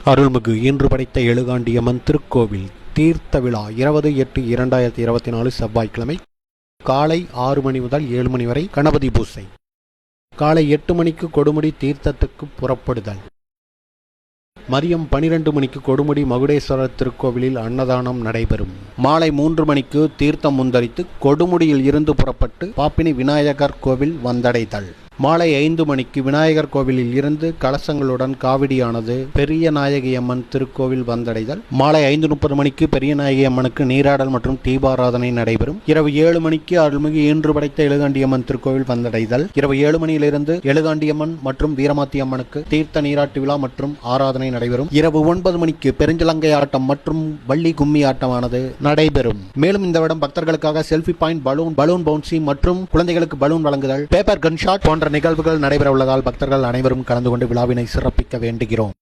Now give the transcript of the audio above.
அருள்மிகு இன்று படைத்த எழுகாண்டியம்மன் திருக்கோவில் தீர்த்த விழா 20/8/2024 செவ்வாய்க்கிழமை காலை 6 மணி முதல் 7 மணி வரை கணபதி பூசை. காலை 8 மணிக்கு கொடுமுடி தீர்த்தத்துக்கு புறப்படுதல். மதியம் 12 மணிக்கு கொடுமுடி மகுடேஸ்வரர் திருக்கோவிலில் அன்னதானம் நடைபெறும். மாலை 3 மணிக்கு தீர்த்தம் முந்தரித்து கொடுமுடியில் இருந்து புறப்பட்டு பாப்பினி விநாயகர் கோவில் வந்தடைதல். மாலை 5 மணிக்கு விநாயகர் கோவிலில் இருந்து கலசங்களுடன் காவடியானது பெரிய நாயகி அம்மன் திருக்கோவில் வந்தடைதல். மாலை 5:30 மணிக்கு பெரிய நாயகி அம்மனுக்கு நீராடல் மற்றும் தீபாராதனை நடைபெறும். இரவு 7 மணிக்கு அருள்மிகு இன்று படைத்த எழுகாண்டியம்மன் திருக்கோவில் வந்தடைதல். இரவு 7 மணியிலிருந்து எழுகாண்டியம்மன் மற்றும் வீரமாத்தி அம்மனுக்கு தீர்த்த நீராட்டு விழா மற்றும் ஆராதனை நடைபெறும். இரவு 9 மணிக்கு பெருஞ்சலங்கை ஆட்டம் மற்றும் வள்ளி கும்மி ஆட்டமானது நடைபெறும். மேலும் இந்த வருடம் பக்தர்களுக்காக செல்ஃபி பாயிண்ட், பலூன் பவுன்சி மற்றும் குழந்தைகளுக்கு பலூன் வழங்குதல், பேப்பர் கன் ஷாட் போன்ற நிகழ்வுகள் நடைபெற உள்ளதால் பக்தர்கள் அனைவரும் கலந்து கொண்டு விழாவினை சிறப்பிக்க வேண்டுகிறோம்.